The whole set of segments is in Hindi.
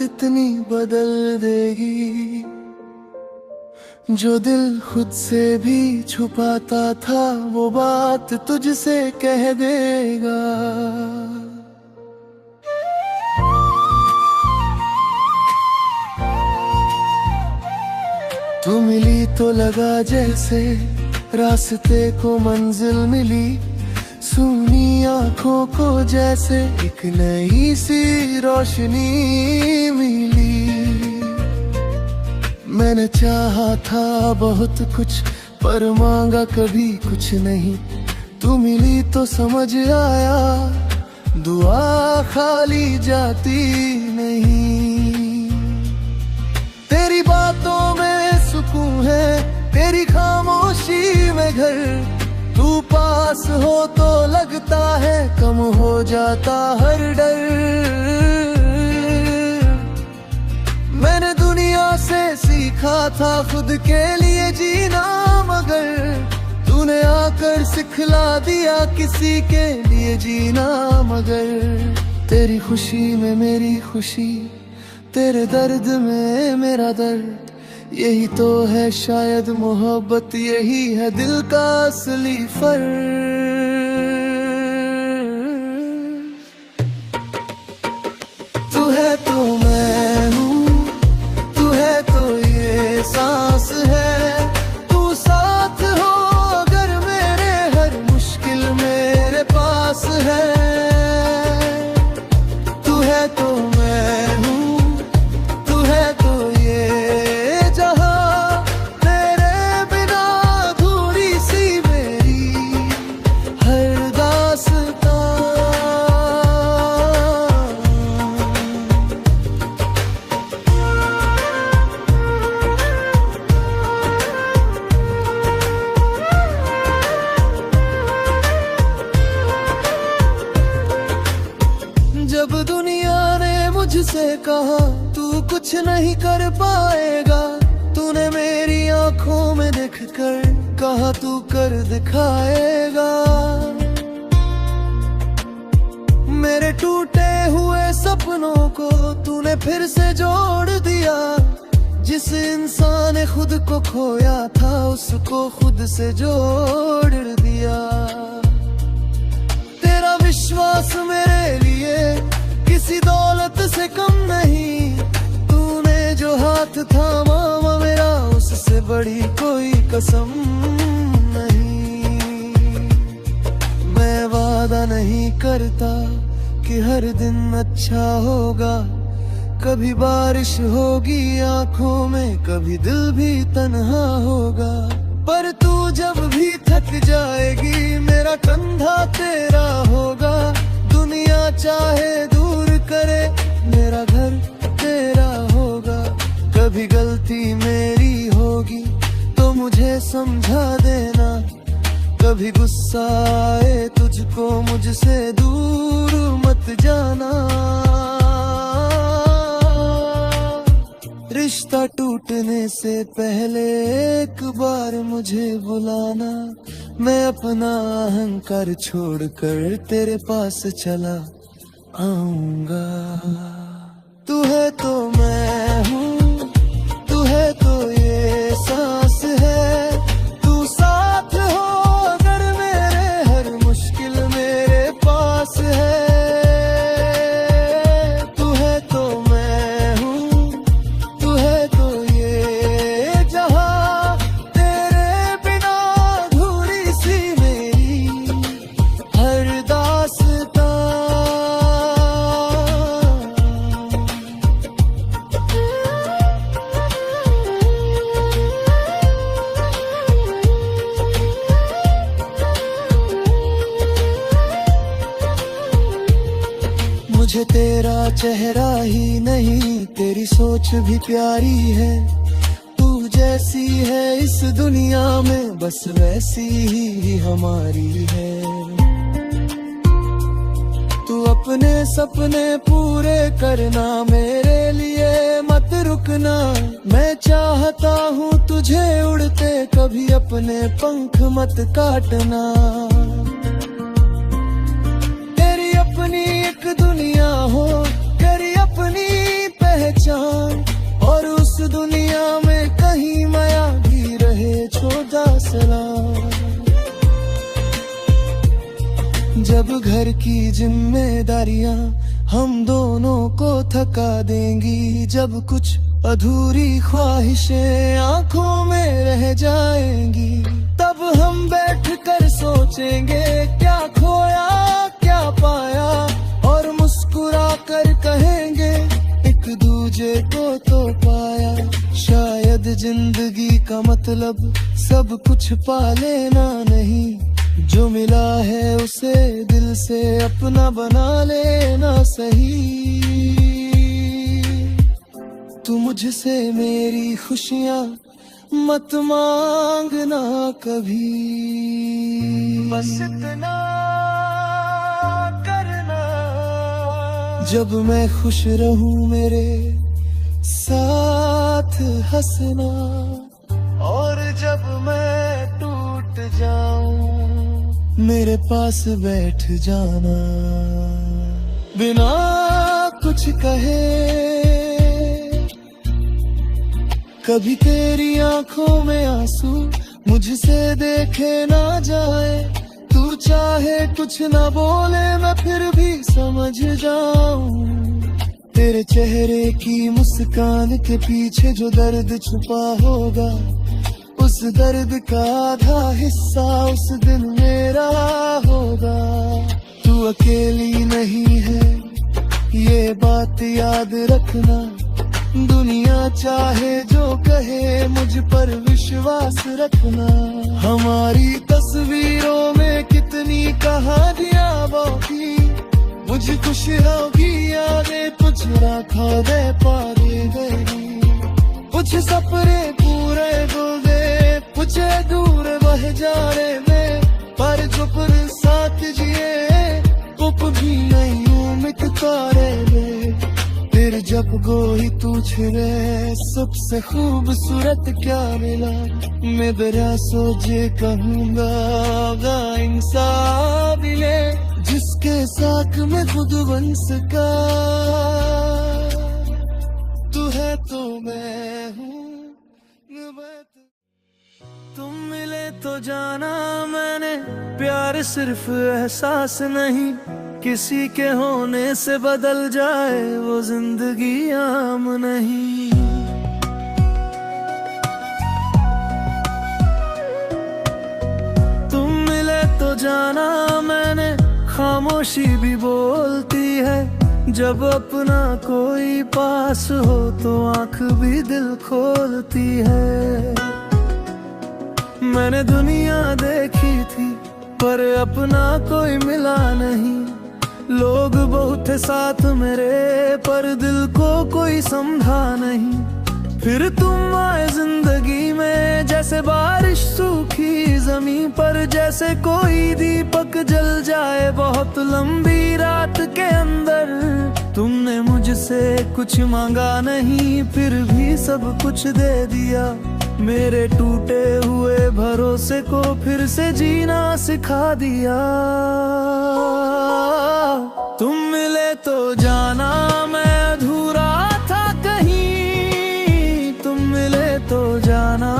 इतनी बदल देगी, जो दिल खुद से भी छुपाता था वो बात तुझसे कह देगा। तू मिली तो लगा जैसे रास्ते को मंजिल मिली, सूनी आँखों को जैसे एक नई सी रोशनी मिली। मैंने चाहा था बहुत कुछ पर मांगा कभी कुछ नहीं, तू मिली तो समझ आया दुआ खाली जाती नहीं। तेरी बातों में सुकून है, तेरी खामोशी में घर, तू पास हो तो लगता है कम हो जाता हर डर। मैंने दुनिया से सीखा था खुद के लिए जीना, मगर तूने आकर सिखला दिया किसी के लिए जीना। मगर तेरी खुशी में मेरी खुशी, तेरे दर्द में मेरा दर्द, यही तो है शायद मोहब्बत, यही है दिल का असली फर्क। तू है तो मैं हूँ, तू है तो ये सांस है, तू साथ हो अगर मेरे हर मुश्किल मेरे पास है। तू है तो मैं हूँ, तू है तो ये जब दुनिया ने मुझसे कहा तू कुछ नहीं कर पाएगा, तूने मेरी आंखों में देखकर कहा तू कर दिखाएगा। मेरे टूटे हुए सपनों को तूने फिर से जोड़ दिया, जिस इंसान ने खुद को खोया था उसको खुद से जोड़ दिया। तेरा विश्वास मेरे लिए किसी दौलत से कम नहीं, तूने जो हाथ थामा मेरा उससे बड़ी कोई कसम नहीं। मैं वादा नहीं करता कि हर दिन अच्छा होगा, कभी बारिश होगी आंखों में, कभी दिल भी तन्हा होगा। पर तू जब भी थक जाएगी मेरा कंधा तेरा होगा, दुनिया चाहे दूर करे मेरा घर तेरा होगा। कभी गलती मेरी होगी तो मुझे समझा देना, कभी गुस्सा आए तुझको मुझसे दूर मत जाना। रिश्ता टूटने से पहले एक बार मुझे बुलाना, मैं अपना अहंकार छोड़कर तेरे पास चला आऊंगा। तू है तो मैं हूँ, तू है तो ये सांस है, तू साथ हो अगर मेरे हर मुश्किल मेरे पास है। तू है तो मैं हूँ, तू है तो ये जहां, तेरे बिना अधूरी सी मेरी हर दास्तां। मुझे तेरा चेहरा ही नहीं तेरी सोच भी प्यारी है, तू जैसी है इस दुनिया में बस वैसी ही हमारी है। तू अपने सपने पूरे करना मेरे लिए मत रुकना, मैं चाहता हूँ तुझे उड़ते कभी अपने पंख मत काटना। तेरी अपनी एक दुनिया हो, तेरी अपनी पहचान चांद, और उस दुनिया में कहीं माया भी रहे छोटा सलाम। जब घर की जिम्मेदारियां हम दोनों को थका देंगी, जब कुछ अधूरी ख्वाहिशें आंखों में रह जाएंगी, तब हम बैठ कर सोचेंगे क्या खोया क्या पाया, और मुस्कुरा कर कहेंगे एक दूजे को तो पाया। शायद जिंदगी का मतलब सब कुछ पा लेना नहीं, जो मिला है उसे दिल से अपना बना लेना सही। तू मुझसे मेरी खुशियाँ मत मांगना कभी, बस इतना करना। जब मैं खुश रहूं मेरे साथ हंसना, और जब मैं टूट जाऊं मेरे पास बैठ जाना। बिना कुछ कहे कभी तेरी आंखों में आंसू मुझसे देखे ना जाए, तू चाहे कुछ ना बोले मैं फिर भी समझ जाऊं। तेरे चेहरे की मुस्कान के पीछे जो दर्द छुपा होगा, उस दर्द का आधा हिस्सा उस दिन मेरा होगा। तू अकेली नहीं है ये बात याद रखना, दुनिया चाहे जो कहे मुझ पर विश्वास रखना। हमारी तस्वीरों में कितनी कहानियां बाकी, मुझे खुश होगी यादें कुछ राखा दे पा दे गई, कुछ सपने पूरे गुल दे मुझे दूर बह जाने में, पर चुप साथ जिए कुप भी नहीं उम्मीद तारे में। फिर जब गोई तू छिड़े सबसे खूबसूरत क्या मिला, मैं बरा सोचे कहूँगा इंसान मिले, जिसके साथ में खुद बन सका। तू है तो मैं हूँ, तुम मिले तो जाना मैंने प्यार सिर्फ एहसास नहीं, किसी के होने से बदल जाए वो जिंदगी आम नहीं। तुम मिले तो जाना मैंने खामोशी भी बोलती है, जब अपना कोई पास हो तो आंख भी दिल खोलती है। मैंने दुनिया देखी थी पर अपना कोई मिला नहीं, लोग बहुत थे साथ मेरे पर दिल को कोई समझा नहीं। फिर तुम आए जिंदगी में जैसे बारिश सूखी जमीन पर, जैसे कोई दीपक जल जाए बहुत लंबी रात के अंदर। तुमने मुझसे कुछ मांगा नहीं फिर भी सब कुछ दे दिया, मेरे टूटे हुए भरोसे को फिर से जीना सिखा दिया। तुम मिले तो जाना मैं अधूरा था कहीं, तुम मिले तो जाना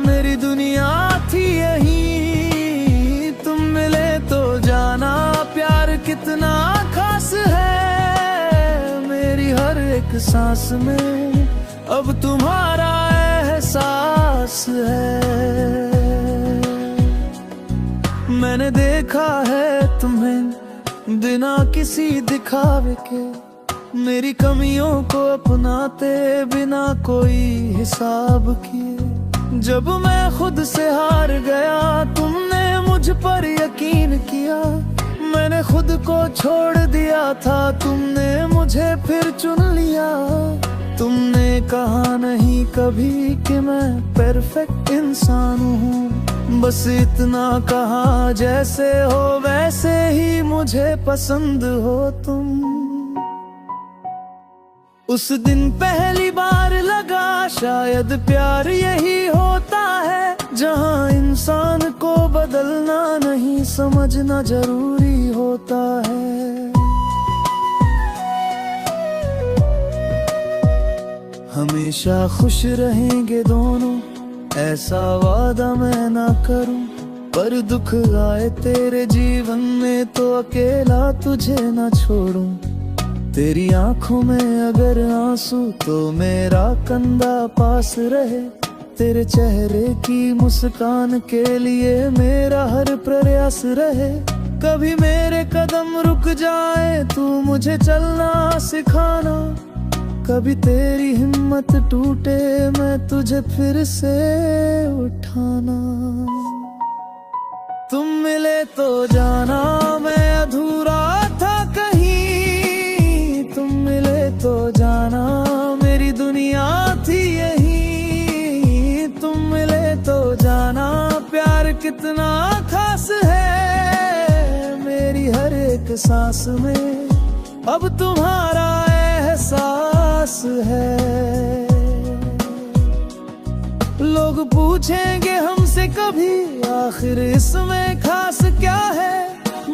मेरी दुनिया थी यही। तुम मिले तो जाना प्यार कितना खास है, मेरी हर एक सांस में अब तुम्हारा एहसास है। मैंने देखा है तुम्हें बिना किसी दिखावे के, मेरी कमियों को अपनाते बिना कोई हिसाब किए। जब मैं खुद से हार गया तुमने मुझ पर यकीन किया, मैंने खुद को छोड़ दिया था तुमने मुझे फिर चुन लिया। तुमने कहा नहीं कभी कि मैं परफेक्ट इंसान हूँ, बस इतना कहा जैसे हो वैसे ही मुझे पसंद हो तुम। उस दिन पहली बार लगा शायद प्यार यही होता है, जहाँ इंसान को बदलना नहीं समझना जरूरी होता है। हमेशा खुश रहेंगे दोनों, ऐसा वादा मैं ना करूं। पर दुख आए तेरे जीवन में तो अकेला तुझे ना छोड़ूं। तेरी आंखों में अगर आंसू तो मेरा कंधा पास रहे। तेरे चेहरे की मुस्कान के लिए मेरा हर प्रयास रहे। कभी मेरे कदम रुक जाए तू मुझे चलना सिखाना। कभी तेरी हिम्मत टूटे मैं तुझे फिर से उठाना। तुम मिले तो जाना मैं अधूरा था कहीं। तुम मिले तो जाना मेरी दुनिया थी यही। तुम मिले तो जाना प्यार कितना खास है मेरी हर एक सांस में अब तुम्हारा एहसास है। लोग पूछेंगे हमसे कभी आखिर इसमें खास क्या है।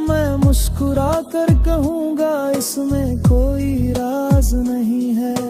मैं मुस्कुरा कर कहूँगा इसमें कोई राज नहीं है।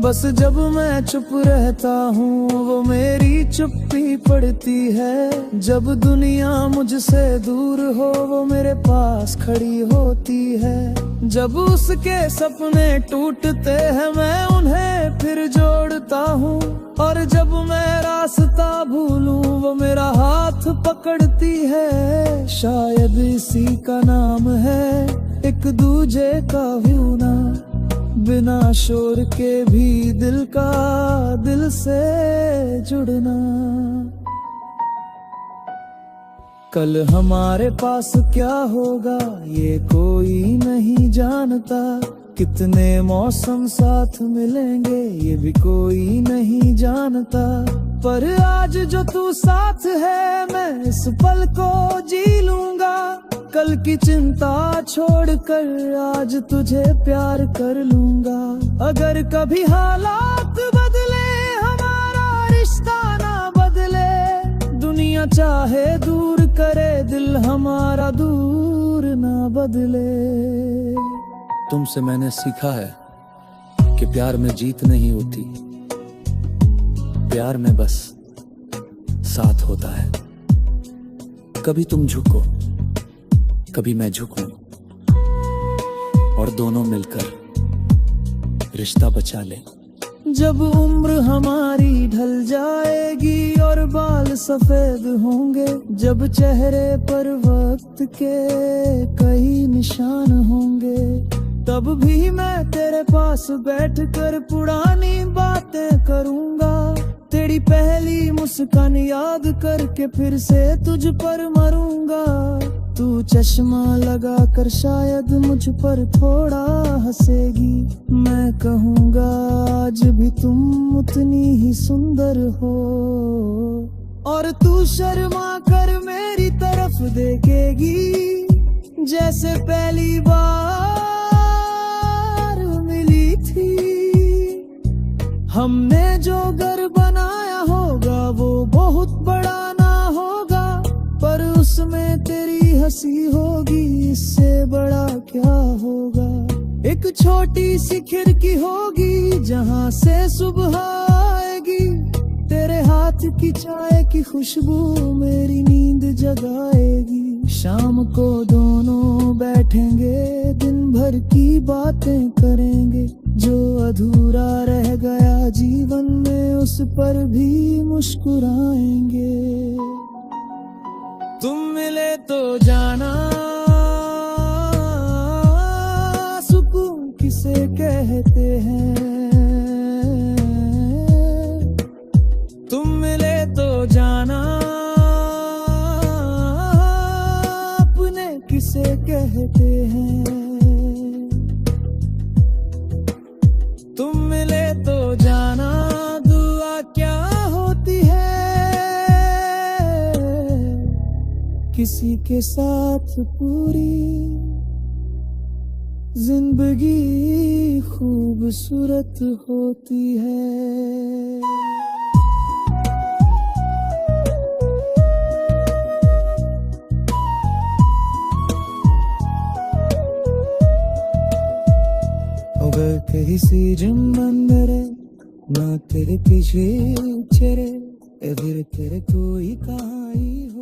बस जब मैं चुप रहता हूँ वो मेरी चुप्पी पड़ती है। जब दुनिया मुझसे दूर हो वो मेरे पास खड़ी होती है। जब उसके सपने टूटते हैं मैं उन्हें फिर जोड़ता हूँ। और जब मैं रास्ता भूलूं वो मेरा हाथ पकड़ती है। शायद इसी का नाम है एक दूजे का होना। बिना शोर के भी दिल का दिल से जुड़ना। कल हमारे पास क्या होगा ये कोई नहीं जानता। कितने मौसम साथ मिलेंगे ये भी कोई नहीं जानता। पर आज जो तू साथ है मैं इस पल को जी लूंगा। कल की चिंता छोड़कर आज तुझे प्यार कर लूंगा। अगर कभी हालात बदले हमारा रिश्ता ना बदले। दुनिया चाहे दूर करे दिल हमारा दूर ना बदले। तुमसे मैंने सीखा है कि प्यार में जीत नहीं होती। प्यार में बस साथ होता है। कभी तुम झुको कभी मैं झुकूं और दोनों मिलकर रिश्ता बचा ले। जब उम्र हमारी ढल जाएगी और बाल सफेद होंगे। जब चेहरे पर वक्त के कई निशान होंगे। तब भी मैं तेरे पास बैठकर पुरानी बातें करूंगा। तेरी पहली मुस्कान याद करके फिर से तुझ पर मरूंगा। तू चश्मा लगा कर शायद मुझ पर थोड़ा हंसेगी। मैं कहूँगा आज भी तुम उतनी ही सुंदर हो। और तू शर्मा कर मेरी तरफ देखेगी जैसे पहली बार मिली थी। हमने जो घर बनाया होगा वो बहुत बड़ा ना होगा। पर उसमें तेरी हंसी होगी इससे बड़ा क्या होगा। एक छोटी सी खिड़की होगी जहाँ से सुबह आएगी। तेरे हाथ की चाय की खुशबू मेरी नींद जगाएगी। शाम को दोनों बैठेंगे दिन भर की बातें करेंगे। जो अधूरा रह गया जीवन में उस पर भी मुस्कुराएंगे। तुम मिले तो जाना सुकून किसे कहते हैं। तुम मिले तो जाना अपने किसे कहते हैं। तुम मिले तो जाना दुआ क्या होती है। किसी के साथ पूरी जिंदगी खूबसूरत होती है। अगर कहीं सी जमंदरे ना तेरे पीछे चरे, फिर तेरे कोई कहाई हो।